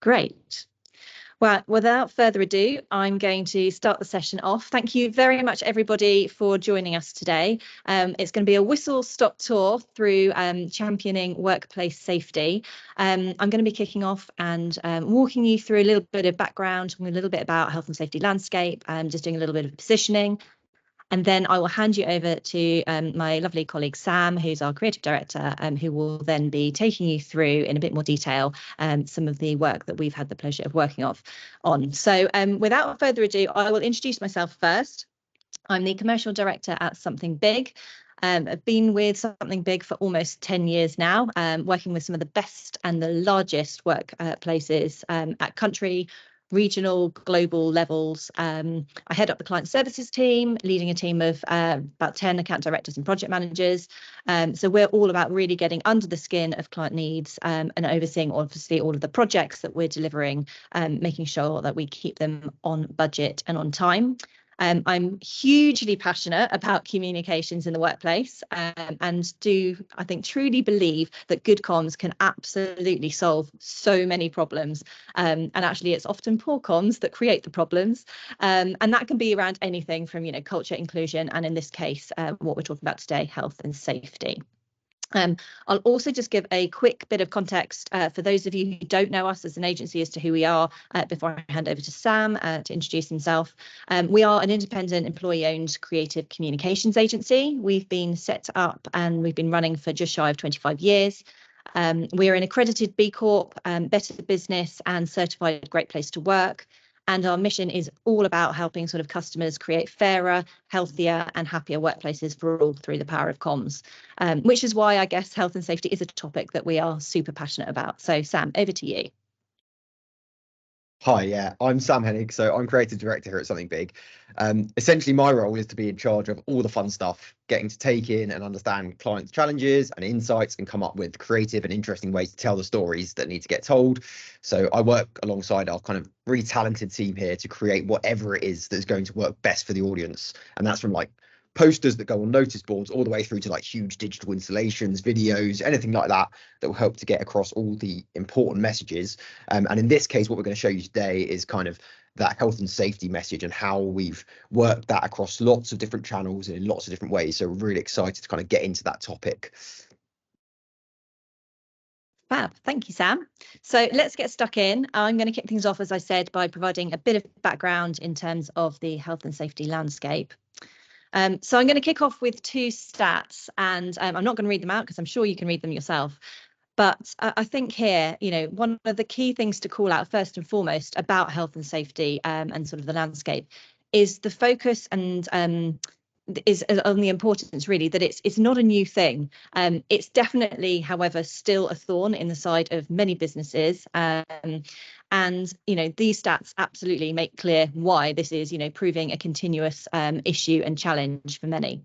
Great. Well, without further ado, I'm going to start the session off. Thank you very much, everybody, for joining us today. It's going to be a whistle-stop tour through championing workplace safety. I'm going to be kicking off and walking you through a little bit of background, a little bit about health and safety landscape, just doing a little bit of positioning. And then I will hand you over to my lovely colleague, Sam, who's our creative director, who will then be taking you through in a bit more detail some of the work that we've had the pleasure of working on. So without further ado, I will introduce myself first. I'm the commercial director at Something Big. I've been with Something Big for almost 10 years now, working with some of the best and the largest workplaces at country, regional, global levels. I head up the client services team, leading a team of about 10 account directors and project managers. So we're all about really getting under the skin of client needs and overseeing, obviously, all of the projects that we're delivering, making sure that we keep them on budget and on time. I'm hugely passionate about communications in the workplace and do, I think, truly believe that good comms can absolutely solve so many problems. And actually, it's often poor comms that create the problems. And that can be around anything from, culture, inclusion, and in this case, what we're talking about today, health and safety. I'll also just give a quick bit of context for those of you who don't know us as an agency as to who we are before I hand over to Sam to introduce himself. We are an independent employee-owned creative communications agency. We've been set up and we've been running for just shy of 25 years. We are an accredited B Corp, Better Business and certified Great Place to Work. And our mission is all about helping sort of customers create fairer, healthier and happier workplaces for all through the power of comms, which is why I guess health and safety is a topic that we are super passionate about. So Sam, over to you. Hi, yeah, I'm Sam Hennig, so I'm creative director here at Something Big. Essentially, my role is to be in charge of all the fun stuff, getting to take in and understand clients' challenges and insights and come up with creative and interesting ways to tell the stories that need to get told. So I work alongside our kind of really talented team here to create whatever it is that's going to work best for the audience. And that's from like posters that go on notice boards all the way through to like huge digital installations, videos, anything like that that will help to get across all the important messages. And in this case, what we're going to show you today is kind of that health and safety message and how we've worked that across lots of different channels and in lots of different ways. So we're really excited to kind of get into that topic. Fab. Thank you, Sam. So let's get stuck in. I'm going to kick things off, as I said, by providing a bit of background in terms of the health and safety landscape. So I'm going to kick off with two stats, and I'm not going to read them out because I'm sure you can read them yourself. But I think here, one of the key things to call out first and foremost about health and safety and sort of the landscape is the focus and is on the importance really that it's not a new thing. It's definitely, however, still a thorn in the side of many businesses. And, these stats absolutely make clear why this is, proving a continuous issue and challenge for many.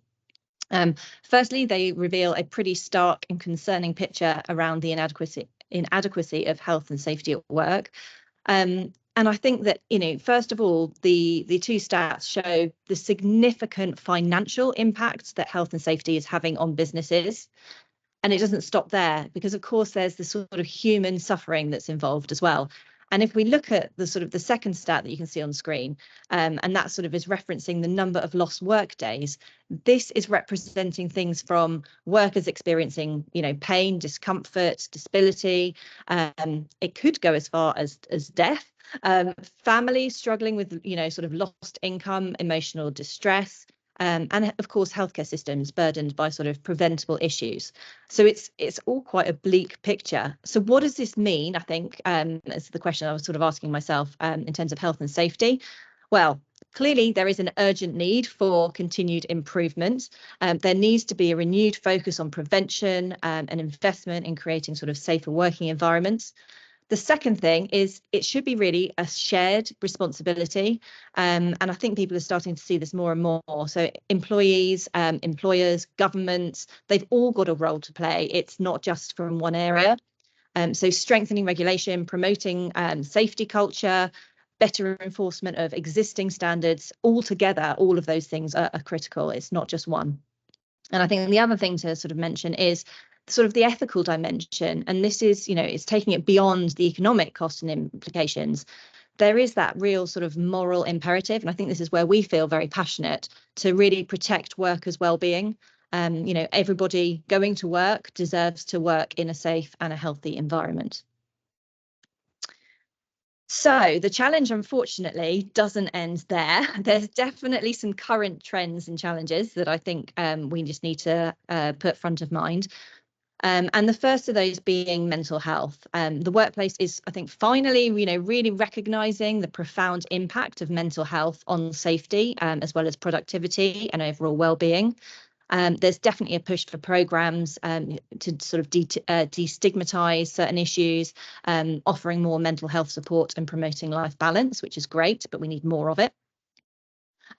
Firstly, they reveal a pretty stark and concerning picture around the inadequacy of health and safety at work. And I think that, first of all, the two stats show the significant financial impact that health and safety is having on businesses. And it doesn't stop there because, of course, there's the sort of human suffering that's involved as well. And if we look at the sort of the second stat that you can see on screen, and that sort of is referencing the number of lost work days, this is representing things from workers experiencing, pain, discomfort, disability. It could go as far as death. Families struggling with, sort of lost income, emotional distress. And of course, healthcare systems burdened by sort of preventable issues. So it's all quite a bleak picture. So what does this mean? I think is the question I was sort of asking myself in terms of health and safety. Well, clearly there is an urgent need for continued improvement. There needs to be a renewed focus on prevention and investment in creating sort of safer working environments. The second thing is it should be really a shared responsibility. And I think people are starting to see this more and more. So employees, employers, governments, they've all got a role to play. It's not just from one area. So strengthening regulation, promoting safety culture, better enforcement of existing standards, all together, all of those things are critical. It's not just one. And I think the other thing to sort of mention is sort of the ethical dimension, and this is, it's taking it beyond the economic cost and implications. There is that real sort of moral imperative, and I think this is where we feel very passionate to really protect workers' well-being. Everybody going to work deserves to work in a safe and a healthy environment. So the challenge, unfortunately, doesn't end there. There's definitely some current trends and challenges that I think we just need to put front of mind. And the first of those being mental health. The workplace is, I think, finally, really recognising the profound impact of mental health on safety, as well as productivity and overall well-being. There's definitely a push for programmes to sort of destigmatise certain issues, offering more mental health support and promoting life balance, which is great, but we need more of it.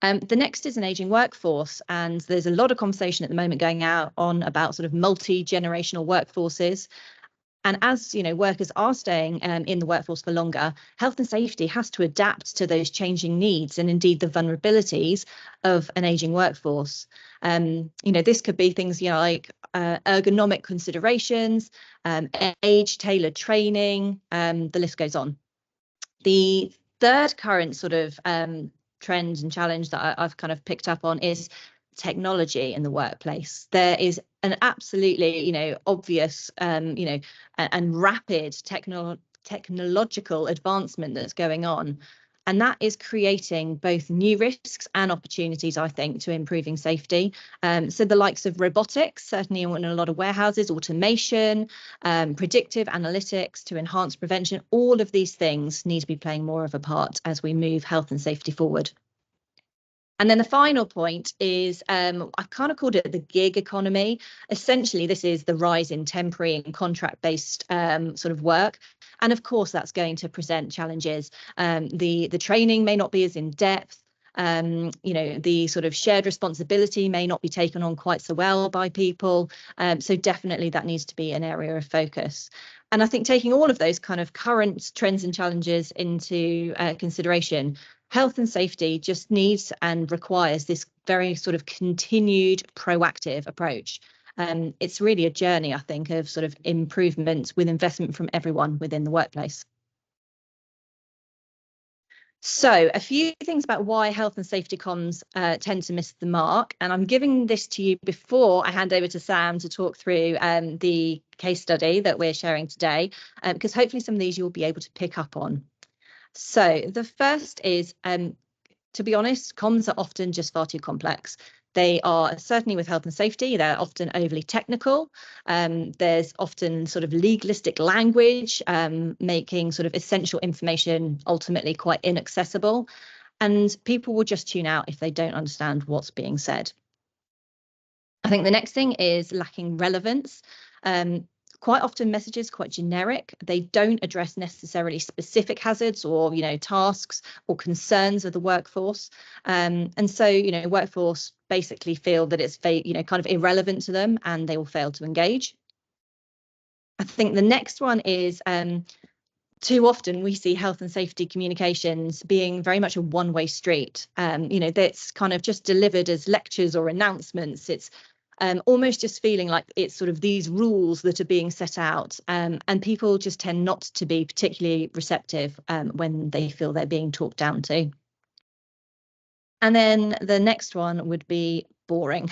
The next is an ageing workforce, and there's a lot of conversation at the moment going on about sort of multi-generational workforces. And as workers are staying in the workforce for longer, health and safety has to adapt to those changing needs and indeed the vulnerabilities of an ageing workforce. This could be things like ergonomic considerations, age-tailored training, the list goes on. The third current sort of trend and challenge that I've kind of picked up on is technology in the workplace. There is an absolutely, obvious, and rapid technological advancement that's going on. And that is creating both new risks and opportunities, I think, to improving safety. So the likes of robotics, certainly in a lot of warehouses, automation, predictive analytics to enhance prevention, all of these things need to be playing more of a part as we move health and safety forward. And then the final point is, I've kind of called it the gig economy. Essentially, this is the rise in temporary and contract-based sort of work. And of course, that's going to present challenges. The training may not be as in depth. The sort of shared responsibility may not be taken on quite so well by people. So definitely that needs to be an area of focus. And I think taking all of those kind of current trends and challenges into consideration, health and safety just needs and requires this very sort of continued proactive approach. It's really a journey, I think, of sort of improvement with investment from everyone within the workplace. So a few things about why health and safety comms tend to miss the mark. And I'm giving this to you before I hand over to Sam to talk through the case study that we're sharing today, because hopefully some of these you'll be able to pick up on. So the first is, to be honest, comms are often just far too complex. They are, certainly with health and safety, they're often overly technical. There's often sort of legalistic language, making sort of essential information ultimately quite inaccessible. And people will just tune out if they don't understand what's being said. I think the next thing is lacking relevance. Quite often messages quite generic. They don't address necessarily specific hazards or tasks or concerns of the workforce, and so workforce basically feel that it's kind of irrelevant to them, and they will fail to engage. I think the next one is too often we see health and safety communications being very much a one-way street. That's kind of just delivered as lectures or announcements. It's almost just feeling like it's sort of these rules that are being set out, and people just tend not to be particularly receptive when they feel they're being talked down to. And then the next one would be boring.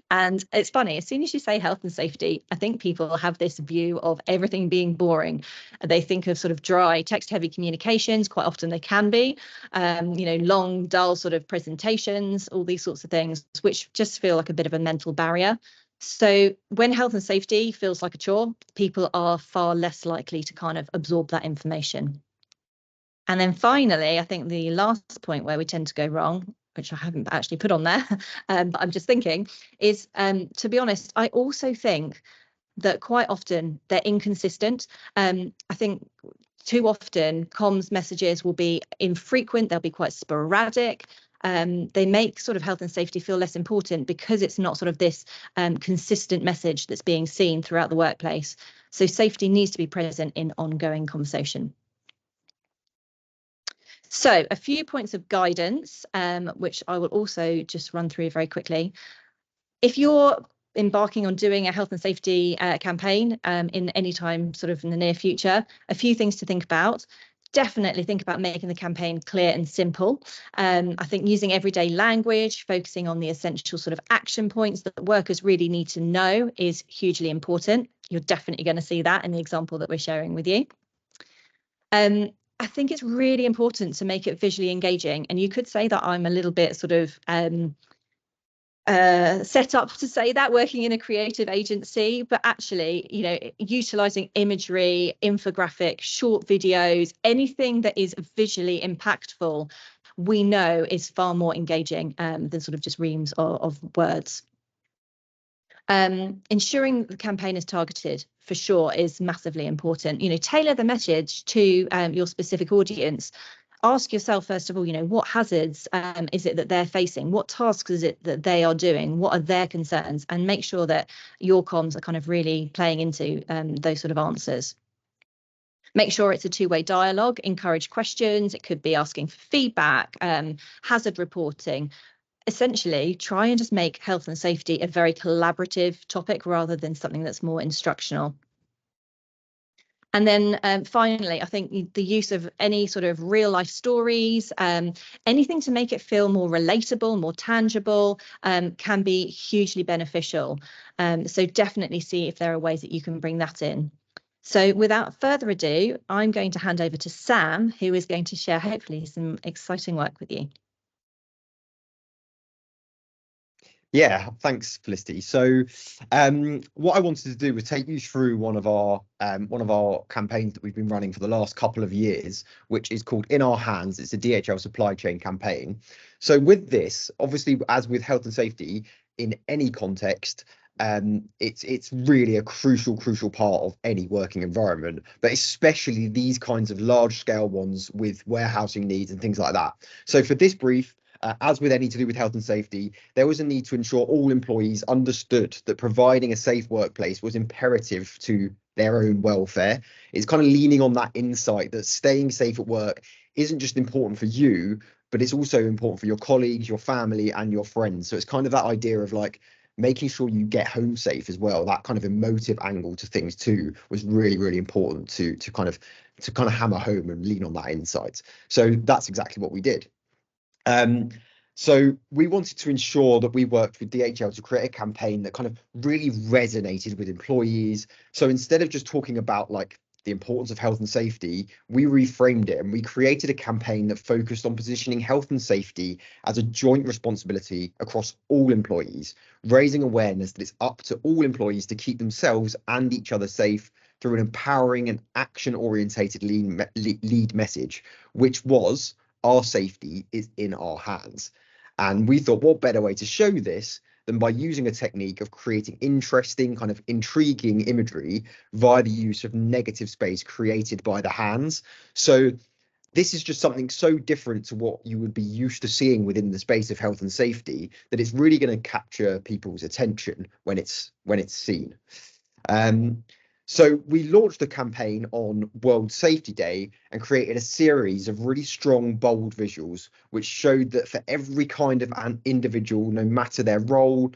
And it's funny, as soon as you say health and safety, I think people have this view of everything being boring. They think of sort of dry, text-heavy communications. Quite often they can be, long, dull sort of presentations, all these sorts of things, which just feel like a bit of a mental barrier. So when health and safety feels like a chore, people are far less likely to kind of absorb that information. And then finally, I think the last point where we tend to go wrong, which I haven't actually put on there, but I'm just thinking, is, to be honest, I also think that quite often they're inconsistent. I think too often comms messages will be infrequent, they'll be quite sporadic. They make sort of health and safety feel less important because it's not sort of this consistent message that's being seen throughout the workplace. So safety needs to be present in ongoing conversation. So a few points of guidance, which I will also just run through very quickly. If you're embarking on doing a health and safety campaign in any time sort of in the near future, a few things to think about. Definitely think about making the campaign clear and simple. I think using everyday language, focusing on the essential sort of action points that workers really need to know is hugely important. You're definitely going to see that in the example that we're sharing with you. I think it's really important to make it visually engaging. And you could say that I'm a little bit sort of set up to say that, working in a creative agency, but actually, you know, utilizing imagery, infographic, short videos, anything that is visually impactful, we know is far more engaging than sort of just reams of words. Ensuring the campaign is targeted for sure is massively important. You know, tailor the message to your specific audience. Ask yourself, first of all, you know, what hazards is it that they're facing? What tasks is it that they are doing? What are their concerns? And make sure that your comms are kind of really playing into those sort of answers. Make sure it's a two-way dialogue, encourage questions. It could be asking for feedback, hazard reporting. Essentially, try and just make health and safety a very collaborative topic rather than something that's more instructional. And then finally, I think the use of any sort of real life stories, anything to make it feel more relatable, more tangible, can be hugely beneficial. So definitely see if there are ways that you can bring that in. So without further ado, I'm going to hand over to Sam, who is going to share hopefully some exciting work with you. Yeah, thanks, Felicity. So, what I wanted to do was take you through one of our campaigns that we've been running for the last couple of years, which is called In Our Hands. It's a DHL supply chain campaign. So, with this, obviously, as with health and safety in any context, it's really a crucial part of any working environment, but especially these kinds of large scale ones with warehousing needs and things like that. So, for this brief, as with any to do with health and safety, there was a need to ensure all employees understood that providing a safe workplace was imperative to their own welfare. It's kind of leaning on that insight that staying safe at work isn't just important for you, but it's also important for your colleagues, your family, and your friends. So it's kind of that idea of like making sure you get home safe as well. That kind of emotive angle to things too was really important to kind of hammer home and lean on that insight. So that's exactly what we did. So we wanted to ensure that we worked with DHL to create a campaign that kind of really resonated with employees. So instead of just talking about like the importance of health and safety, we reframed it and we created a campaign that focused on positioning health and safety as a joint responsibility across all employees, raising awareness that it's up to all employees to keep themselves and each other safe through an empowering and action-orientated lead message, which was our safety is in our hands. And we thought, what better way to show this than by using a technique of creating interesting, kind of intriguing imagery via the use of negative space created by the hands. So this is just something so different to what you would be used to seeing within the space of health and safety that it's really going to capture people's attention when it's seen. So we launched the campaign on World Safety Day and created a series of really strong, bold visuals, which showed that for every kind of an individual, no matter their role,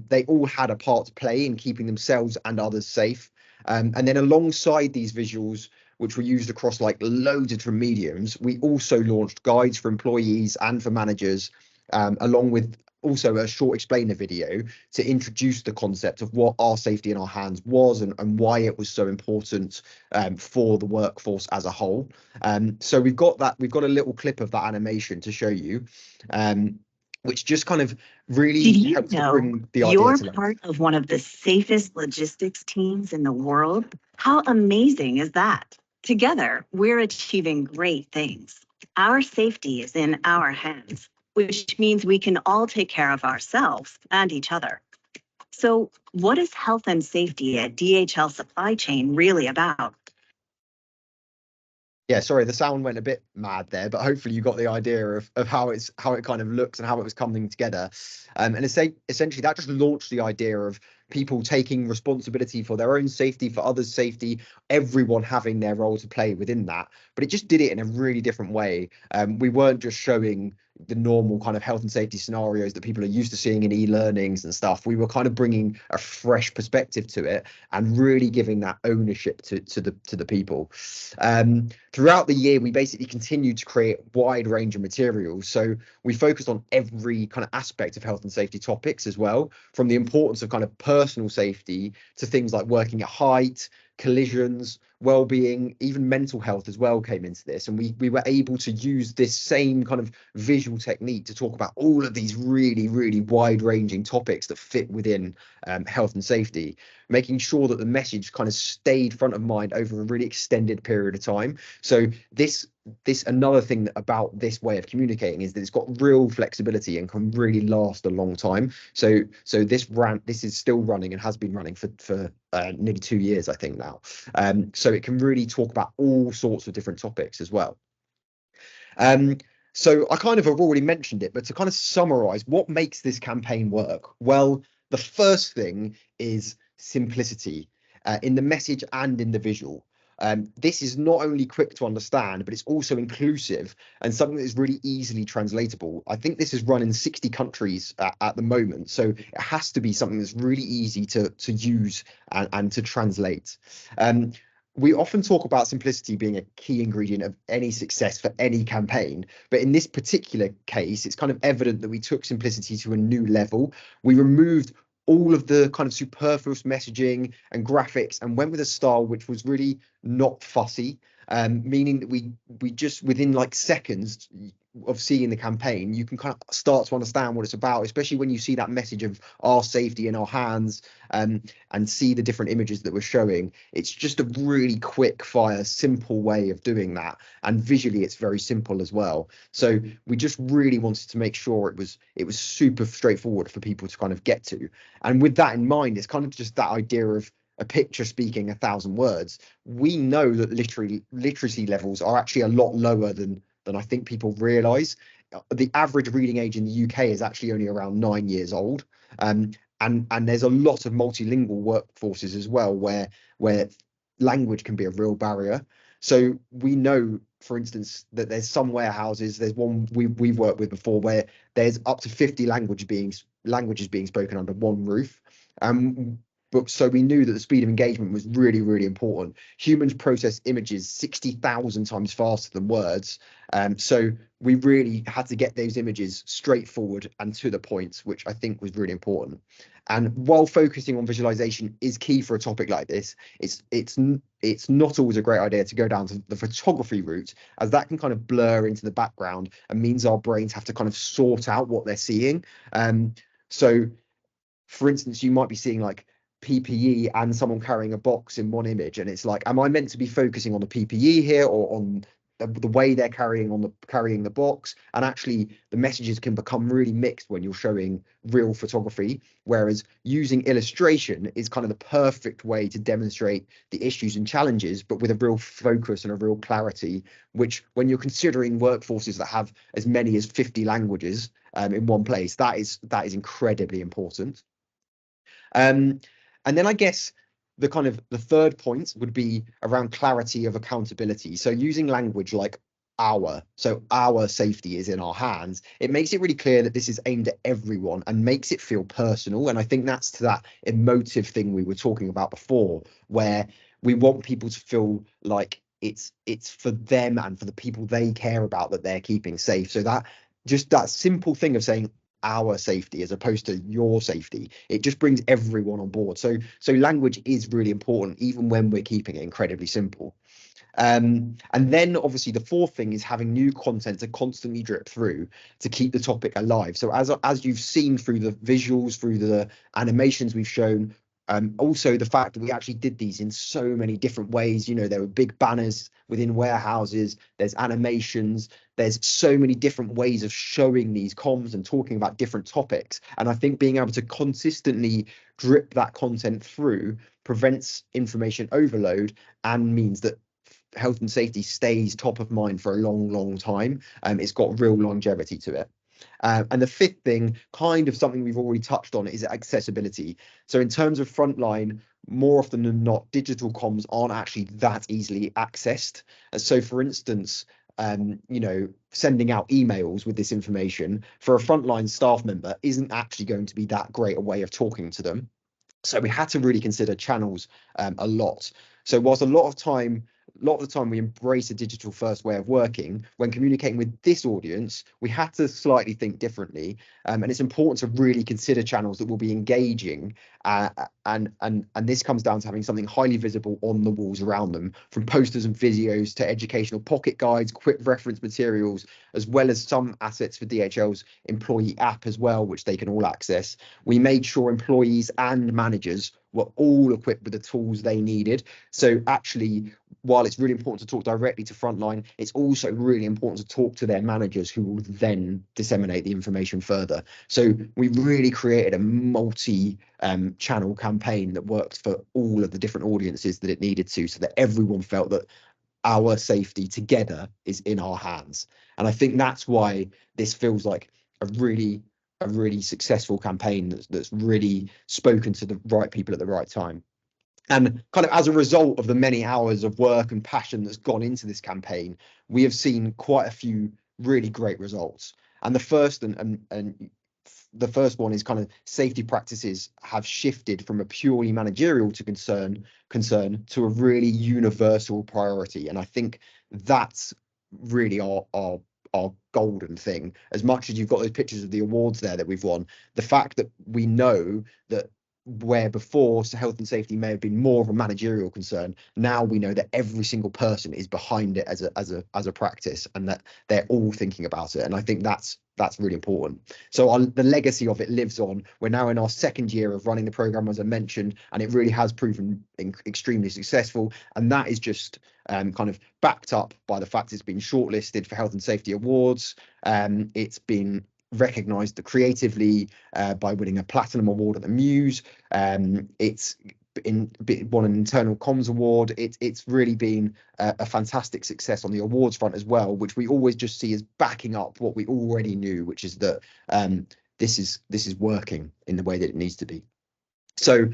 they all had a part to play in keeping themselves and others safe. And then alongside these visuals, which were used across like loads of different mediums, we also launched guides for employees and for managers, along with also a short explainer video to introduce the concept of what our safety in our hands was and why it was so important for the workforce as a whole. So we've got a little clip of that animation to show you, which just kind of really helps to bring the idea to life. You're part of one of the safest logistics teams in the world. How amazing is that? Together, we're achieving great things. Our safety is in our hands, which means we can all take care of ourselves and each other. So what is health and safety at DHL Supply Chain really about? Yeah, sorry, the sound went a bit mad there, but hopefully you got the idea of how it kind of looks and how it was coming together. And essentially that just launched the idea of people taking responsibility for their own safety, for others' safety, everyone having their role to play within that. But it just did it in a really different way. We weren't just showing the normal kind of health and safety scenarios that people are used to seeing in e-learnings and stuff. We were kind of bringing a fresh perspective to it and really giving that ownership to the people. Throughout the year, we basically continued to create a wide range of materials. So we focused on every kind of aspect of health and safety topics as well, from the importance of kind of personal safety to things like working at height, collisions, well-being, even mental health as well came into this. And we were able to use this same kind of visual technique to talk about all of these really, really wide-ranging topics that fit within health and safety, making sure that the message kind of stayed front of mind over a really extended period of time. So this another thing about this way of communicating is that it's got real flexibility and can really last a long time. So this is still running and has been running for nearly 2 years, I think now. So it can really talk about all sorts of different topics as well. So I kind of have already mentioned it, but to kind of summarize what makes this campaign work, well, the first thing is simplicity in the message and in the visual. This is not only quick to understand, but it's also inclusive and something that is really easily translatable. I think this is run in 60 countries at the moment, so it has to be something that's really easy to use and to translate. We often talk about simplicity being a key ingredient of any success for any campaign, but in this particular case, it's kind of evident that we took simplicity to a new level. We removed all of the kind of superfluous messaging and graphics and went with a style which was really not fussy, meaning that we just within like seconds of seeing the campaign, you can kind of start to understand what it's about, especially when you see that message of our safety in our hands, and see the different images that we're showing. It's just a really quick fire, simple way of doing that, and visually it's very simple as well. So we just really wanted to make sure it was super straightforward for people to kind of get to. And with that in mind, it's kind of just that idea of a picture speaking 1,000 words. We know that literacy levels are actually a lot lower than I think people realise. The average reading age in the UK is actually only around 9 years old. And there's a lot of multilingual workforces as well where language can be a real barrier. So we know, for instance, that there's some warehouses, there's one we've worked with before where there's up to 50 languages being spoken under one roof. But so we knew that the speed of engagement was really, really important. Humans process images 60,000 times faster than words. So we really had to get those images straightforward and to the point, which I think was really important. And while focusing on visualization is key for a topic like this, it's not always a great idea to go down to the photography route, as that can kind of blur into the background and means our brains have to kind of sort out what they're seeing. So for instance, you might be seeing like PPE and someone carrying a box in one image, and it's like, am I meant to be focusing on the PPE here or on the way they're carrying the box? And actually the messages can become really mixed when you're showing real photography, whereas using illustration is kind of the perfect way to demonstrate the issues and challenges, but with a real focus and a real clarity, which when you're considering workforces that have as many as 50 languages in one place, that is incredibly important. And then I guess the third point would be around clarity of accountability. So using language like our safety is in our hands. It makes it really clear that this is aimed at everyone and makes it feel personal. And I think that's to that emotive thing we were talking about before, where we want people to feel like it's for them and for the people they care about that they're keeping safe. So that just that simple thing of saying our safety as opposed to your safety, it just brings everyone on board. So language is really important, even when we're keeping it incredibly simple. And then obviously the fourth thing is having new content to constantly drip through to keep the topic alive. So as you've seen through the visuals, through the animations we've shown, also the fact that we actually did these in so many different ways. There were big banners within warehouses, there's animations, there's so many different ways of showing these comms and talking about different topics. And I think being able to consistently drip that content through prevents information overload and means that health and safety stays top of mind for a long time. It's got real longevity to it. And the fifth thing, kind of something we've already touched on, is accessibility. So in terms of frontline, more often than not, digital comms aren't actually that easily accessed. And so, for instance, sending out emails with this information for a frontline staff member isn't actually going to be that great a way of talking to them. So we had to really consider channels a lot. So whilst a lot of the time we embrace a digital first way of working, when communicating with this audience, we had to slightly think differently. And it's important to really consider channels that will be engaging. And this comes down to having something highly visible on the walls around them, from posters and videos to educational pocket guides, quick reference materials, as well as some assets for DHL's employee app as well, which they can all access. We made sure employees and managers were all equipped with the tools they needed. So actually, while it's really important to talk directly to frontline, it's also really important to talk to their managers, who will then disseminate the information further. So we really created a multi-channel campaign that worked for all of the different audiences that it needed to, so that everyone felt that our safety together is in our hands. And I think that's why this feels like a really successful campaign that's really spoken to the right people at the right time. And kind of as a result of the many hours of work and passion that's gone into this campaign, we have seen quite a few really great results. And the first the first one is kind of safety practices have shifted from a purely managerial concern to a really universal priority. And I think that's really our golden thing. As much as you've got those pictures of the awards there that we've won, the fact that we know that where before health and safety may have been more of a managerial concern, now we know that every single person is behind it as a practice, and that they're all thinking about it. And I think that's really important. So the legacy of it lives on. We're now in our second year of running the program, as I mentioned, and it really has proven extremely successful. And that is just kind of backed up by the fact it's been shortlisted for health and safety awards. It's been recognised creatively by winning a platinum award at the Muse. It's won an internal comms award. It's really been a fantastic success on the awards front as well, which we always just see as backing up what we already knew, which is that this is working in the way that it needs to be. So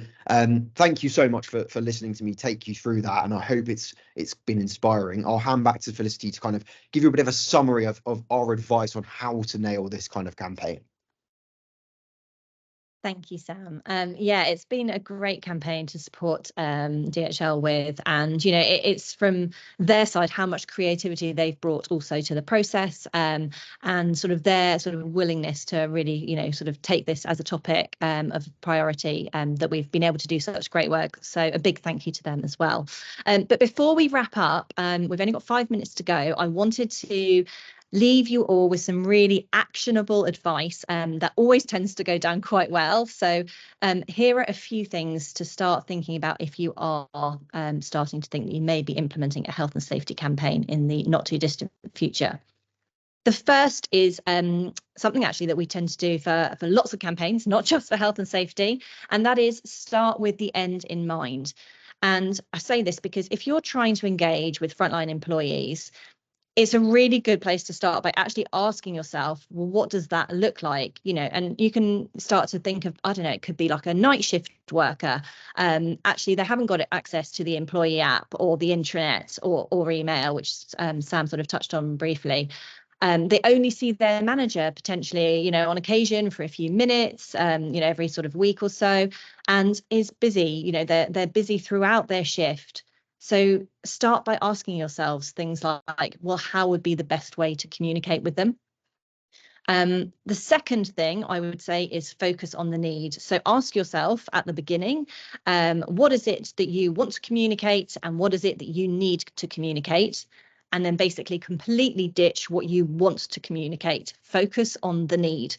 thank you so much for listening to me take you through that, and I hope it's been inspiring. I'll hand back to Felicity to kind of give you a bit of a summary of our advice on how to nail this kind of campaign. Thank you, Sam. Yeah, it's been a great campaign to support DHL with, and it's from their side how much creativity they've brought also to the process, and sort of their sort of willingness to really sort of take this as a topic of priority, that we've been able to do such great work. So a big thank you to them as well. But before we wrap up, we've only got 5 minutes to go. I wanted to leave you all with some really actionable advice that always tends to go down quite well. So here are a few things to start thinking about if you are starting to think that you may be implementing a health and safety campaign in the not too distant future. The first is something actually that we tend to do for lots of campaigns, not just for health and safety, and that is start with the end in mind. And I say this because if you're trying to engage with frontline employees, it's a really good place to start by actually asking yourself, well, what does that look like? And you can start to think of, I don't know, it could be like a night shift worker. Actually, they haven't got access to the employee app or the intranet or email, which Sam sort of touched on briefly. They only see their manager potentially, on occasion for a few minutes, every sort of week or so, and is busy. They're busy throughout their shift. So start by asking yourselves things like, well, how would be the best way to communicate with them? The second thing I would say is focus on the need. So ask yourself at the beginning, what is it that you want to communicate and what is it that you need to communicate? And then basically completely ditch what you want to communicate. Focus on the need.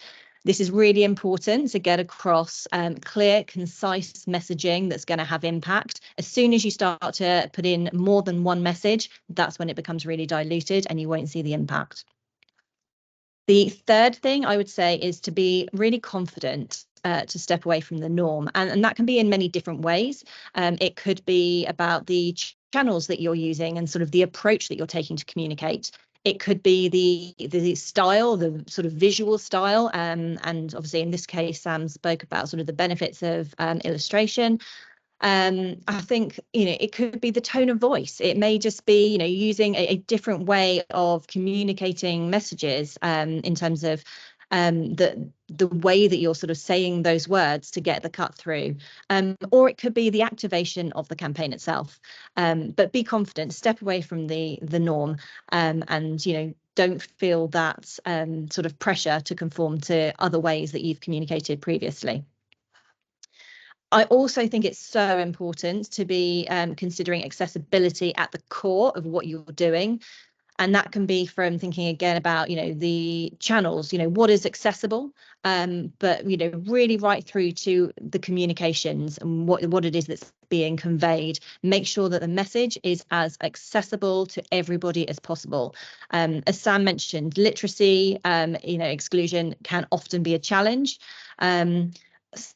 This is really important to get across clear, concise messaging that's going to have impact. As soon as you start to put in more than one message, that's when it becomes really diluted and you won't see the impact. The third thing I would say is to be really confident, to step away from the norm. And that can be in many different ways. It could be about the channels that you're using and sort of the approach that you're taking to communicate. It could be the style, the sort of visual style, and obviously in this case, Sam spoke about sort of the benefits of illustration. I think, it could be the tone of voice. It may just be, using a different way of communicating messages in terms of the way that you're sort of saying those words to get the cut through, or it could be the activation of the campaign itself. But be confident, step away from the norm, and don't feel that sort of pressure to conform to other ways that you've communicated previously. I also think it's so important to be considering accessibility at the core of what you're doing. And that can be from thinking again about, the channels, what is accessible, but, really right through to the communications and what it is that's being conveyed. Make sure that the message is as accessible to everybody as possible. As Sam mentioned, literacy, exclusion can often be a challenge.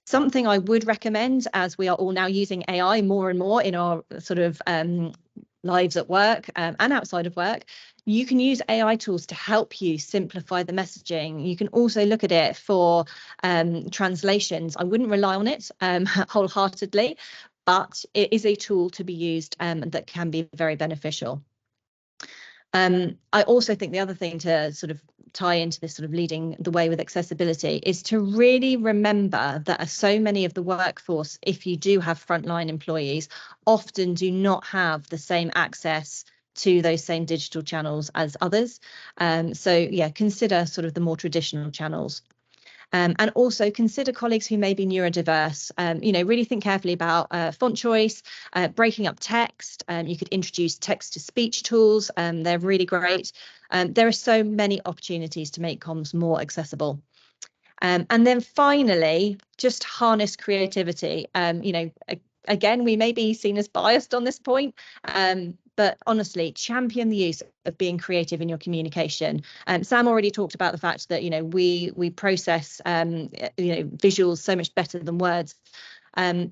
Something I would recommend, as we are all now using AI more and more in our sort of lives at work and outside of work, you can use AI tools to help you simplify the messaging. You can also look at it for translations. I wouldn't rely on it wholeheartedly, but it is a tool to be used that can be very beneficial. I also think the other thing to sort of tie into this sort of leading the way with accessibility is to really remember that so many of the workforce, if you do have frontline employees, often do not have the same access to those same digital channels as others. So yeah, consider sort of the more traditional channels. And also consider colleagues who may be neurodiverse. Really think carefully about font choice, breaking up text. You could introduce text-to-speech tools. They're really great. There are so many opportunities to make comms more accessible. And then finally, just harness creativity. Again, we may be seen as biased on this point, but honestly, champion the use of being creative in your communication. Sam already talked about the fact that we process visuals so much better than words.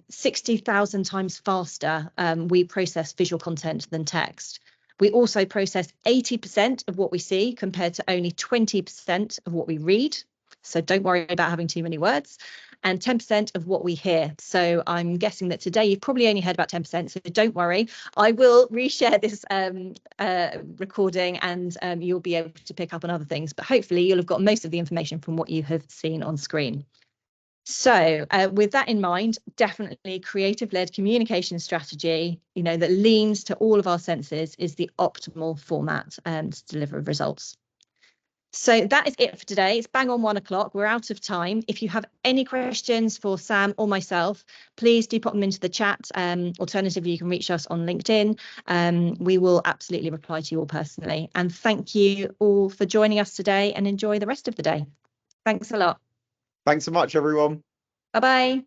60,000 times faster we process visual content than text. We also process 80% of what we see compared to only 20% of what we read. So don't worry about having too many words. And 10% of what we hear. So I'm guessing that today you've probably only heard about 10%. So don't worry. I will reshare this recording and you'll be able to pick up on other things. But hopefully you'll have got most of the information from what you have seen on screen. So with that in mind, definitely creative-led communication strategy, that leans to all of our senses is the optimal format to deliver results. So that is it for today. It's bang on 1 o'clock. We're out of time. If you have any questions for Sam or myself, please do pop them into the chat. Alternatively, you can reach us on LinkedIn. We will absolutely reply to you all personally. And thank you all for joining us today and enjoy the rest of the day. Thanks a lot. Thanks so much, everyone. Bye-bye.